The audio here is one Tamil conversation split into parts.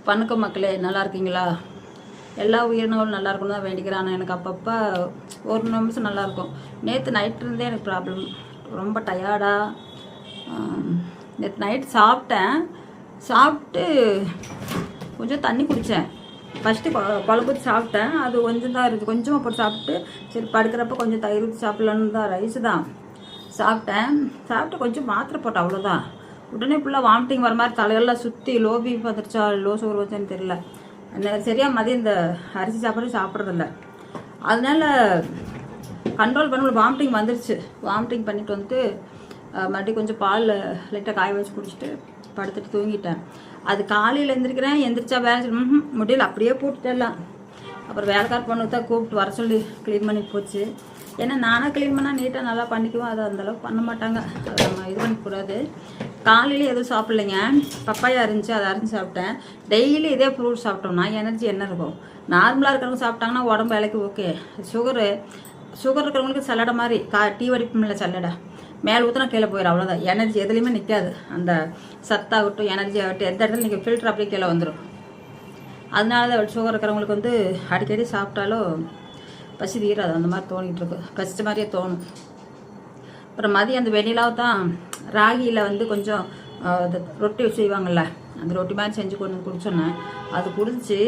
வணக்கம் மக்களே, நல்லா இருக்கீங்களா? எல்லா உயிரினங்களும் நல்லா இருக்கணும் தான் வேண்டிக்கிறேன். ஆனால் எனக்கு அப்பப்போ ஒரு நிமிஷம் நல்லாயிருக்கும். நேற்று நைட் இருந்தே எனக்கு ப்ராப்ளம், ரொம்ப டயர்டாக. நேற்று நைட் சாப்பிட்டு கொஞ்சம் தண்ணி குடித்தேன். ஃபஸ்ட்டு குழம்பு சாப்பிட்டேன், அது கொஞ்சம் தான் இருக்குது. கொஞ்சமாக போட்டு சாப்பிட்டு சரி படுக்கிறப்ப கொஞ்சம் தயிர் ஊற்றி சாப்பிட்லான்னு தான், ரைஸு தான் சாப்பிட்டு கொஞ்சம் மாத்திரை போட்டேன், அவ்வளோதான். உடனே ஃபுல்லாக வாமிட்டிங் வர மாதிரி, தலையெல்லாம் சுற்றி லோ பிபி வந்துருச்சா லோ சுகர் வச்சான்னு தெரியல. சரியாக மதியம் இந்த அரிசி சாப்பிட்றதில்ல, அதனால கண்ட்ரோல் பண்ண வாமிட்டிங் வந்துருச்சு. வாமிட்டிங் பண்ணிட்டு வந்துட்டு மறுபடியும் கொஞ்சம் பால் லைட்டாக காய வச்சு குடிச்சிட்டு படுத்துட்டு தூங்கிட்டேன். அது காலையில் எந்திரிச்சா வேலை முடியல, அப்படியே போட்டுட்டேலாம். அப்புறம் வேலைக்கார பொண்ணு தான் கூப்பிட்டு வர சொல்லி க்ளீன் பண்ணிட்டு போச்சு. ஏன்னா நானாக க்ளீன் பண்ணால் நீட்டாக நல்லா பண்ணிக்குவோம், அது அந்தளவுக்கு பண்ண மாட்டாங்க. அதை நம்ம இது பண்ணிக்கூடாது. காலையில் எதுவும் சாப்பிட்லைங்க, பப்பாயா இருந்துச்சு, அதை அரைஞ்சி சாப்பிட்டேன். டெய்லி இதே ஃப்ரூட் சாப்பிட்டோம்னா எனர்ஜி என்ன இருக்கும்? நார்மலாக இருக்கிறவங்க சாப்பிட்டாங்கன்னா உடம்பு வேலைக்கு ஓகே. சுகர் இருக்கிறவங்களுக்கு சல்லடை மாதிரி டீ வடிப்புமில்ல, சல்லடை மேலே ஊற்றினா கீழே போயிடும், அவ்வளோதான். எனர்ஜி எதுலேயுமே நிற்காது. அந்த சத்தாகட்டும் எனர்ஜி ஆகட்டும் எந்த இடத்துல நீங்கள் ஃபில்டர் அப்படியே கீழே வந்துடும். அதனால தான் சுகர் இருக்கிறவங்களுக்கு வந்து அடிக்கடி சாப்பிட்டாலும் பசி தீராது, அந்த மாதிரி தோணிகிட்டு இருக்கு, பசித்த மாதிரியே தோணும். அப்புறம் மதியம் அந்த வெண்ணிலாவை தான் ராகியில் வந்து கொஞ்சம் ரொட்டி செய்வாங்கள்ல, அந்த ரொட்டி மாதிரி செஞ்சு கொண்டு குடிச்சோன்னே அது குடிச்சு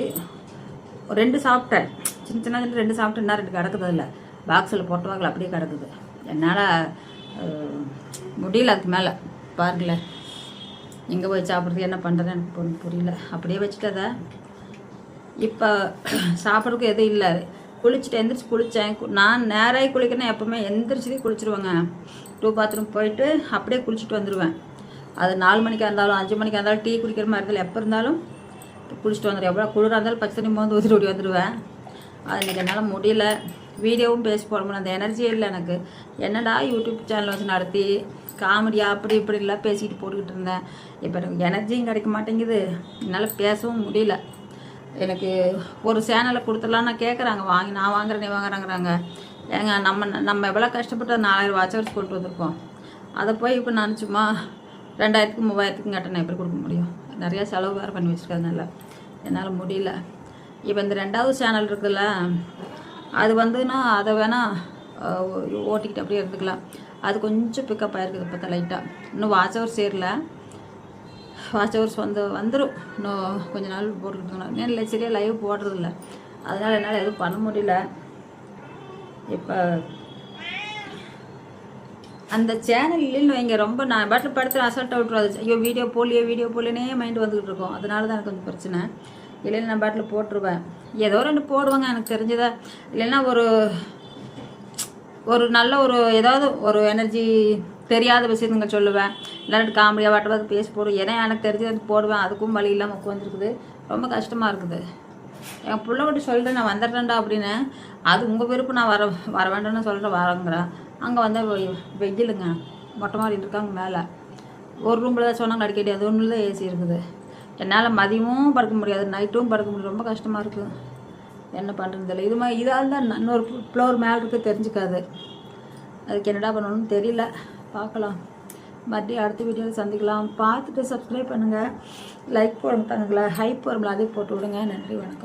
2 சாப்பிட்டேன். சின்ன 2 சாப்பிட்டு என்ன 2 கிடக்குது, இல்லை பாக்ஸில் போட்டவாங்கள அப்படியே கிடக்குது. என்னால் முடியல, அதுக்கு மேலே பாருங்களேன். எங்கே போய் சாப்பிட்றது என்ன பண்ணுறது எனக்கு புரியல. அப்படியே வச்சுட்டு அதை இப்போ சாப்பிட்றதுக்கு எதுவும் இல்லை. குளிச்சுட்டு எந்திரிச்சு குளித்தேன். நான் நேராக குளிக்கிறேன்னா எப்போவுமே எந்திரிச்சதே குளிச்சுருவேங்க. 2 பாத்ரூம் போயிட்டு அப்படியே குளிச்சுட்டு வந்துடுவேன். அது 4 மணிக்காக இருந்தாலும் 5 மணிக்காக இருந்தாலும் டீ குடிக்கிற மாதிரி இருந்தாலும் எப்போ இருந்தாலும் குளிச்சுட்டு வந்துடுவேன். எவ்வளோ குளிராக இருந்தாலும் பச்சை தண்ணி மோந்து ஊற்றி ஓடி வந்துடுவேன். அது எனக்கு என்னால் முடியல. வீடியோவும் பேசி போட முடியல, அந்த எனர்ஜியே இல்லை எனக்கு. என்னடா யூடியூப் சேனல் வச்சு நடத்தி காமெடியாக அப்படி இப்படிலாம் பேசிக்கிட்டு போட்டுக்கிட்டு இருந்தேன். இப்போ எனக்கு எனர்ஜியும் கிடைக்க மாட்டேங்குது, என்னால் பேசவும் முடியல. எனக்கு ஒரு சேனலை கொடுத்துடலான்னு கேட்குறாங்க, நான் வாங்குறேன் நீ வாங்குறாங்கிறாங்க. ஏங்க நம்ம எவ்வளோ கஷ்டப்பட்டு 4000 வாட்சவர்ஸ் கொண்டு வந்திருக்கோம். அதை போய் இப்போ நான் சும்மா 2000க்கும் 3000க்கும் கேட்டேன், எப்படி கொடுக்க முடியும்? நிறையா செலவு வேறு பண்ணி வச்சுருக்கிறதுனால என்னால் முடியல. இப்போ இந்த 2வது சேனல் இருக்குதுல்ல, அது வந்துன்னா அதை வேணால் ஓட்டிக்கிட்டு அப்படியே இருந்துக்கலாம். அது கொஞ்சம் பிக்கப் ஆகிருக்குது இப்போ தான் லைட்டாக. இன்னும் வாட்சவர்ஸ் சேரல. வாட்சவர்ஸ் வந்துடும் இன்னும் கொஞ்சம் நாள் போட்டுக்கிட்டு. இல்லை சரியாக லைவ் போடுறதில்ல, அதனால் என்னால் எதுவும் பண்ண முடியல. இப்போ அந்த சேனல் இல்லைன்னு வைங்க, ரொம்ப நான் பாட்டில் படத்தில் அசால்ட்டாக விட்டுருவாது. ஐயோ வீடியோ போடலையே மைண்டு வந்துக்கிட்டு இருக்கோம். அதனால தான் எனக்கு கொஞ்சம் பிரச்சனை. இல்லைன்னா நான் பாட்டில் போட்டுருவேன், ஏதோ 2 போடுவாங்க எனக்கு தெரிஞ்சதா. இல்லைன்னா ஒரு நல்ல ஏதாவது ஒரு எனர்ஜி தெரியாத விஷயத்துங்க சொல்லுவேன். இல்லாட்டி காமெடியாக வாட்டவாது பேசி போடுவேன். ஏன்னா எனக்கு தெரிஞ்சது போடுவேன், அதுக்கும் வழி இல்லாமல் உட்காந்துருக்குது. ரொம்ப கஷ்டமாக இருக்குது. என் பிள்ளை விட்டு சொல்லிட்டு நான் வந்துடுறேன்டா அப்படின்னு. அது உங்கள் விருப்பம், நான் வர வேண்டாம்னு சொல்லிட்டு வரங்கிறேன். அங்கே வந்தால் வெயிலுங்க, மொட்டை மாதிரி இருக்காங்க மேலே. ஒரு ரூமில் தான் சொன்னாங்க அடிக்கடி, அது ஒன்றில் தான் ஏசி இருக்குது. என்னால் மதியமும் படுக்க முடியாது, நைட்டும் படுக்க முடியாது. ரொம்ப கஷ்டமாக இருக்குது, என்ன பண்ணுறது இல்லை. இது மாதிரி இதால் தான் இன்னொரு ஃப்ளோர் மேலே இருக்குது, தெரிஞ்சுக்காது. அதுக்கு என்னடா பண்ணணும்னு தெரியல, பார்க்கலாம். மறுபடியும் அடுத்த வீடியோவில் சந்திக்கலாம். பார்த்துட்டு சப்ஸ்கிரைப் பண்ணுங்கள், லைக் போடுங்க, ஹைப் வரும்ல, அதே போட்டு விடுங்க. நன்றி, வணக்கம்.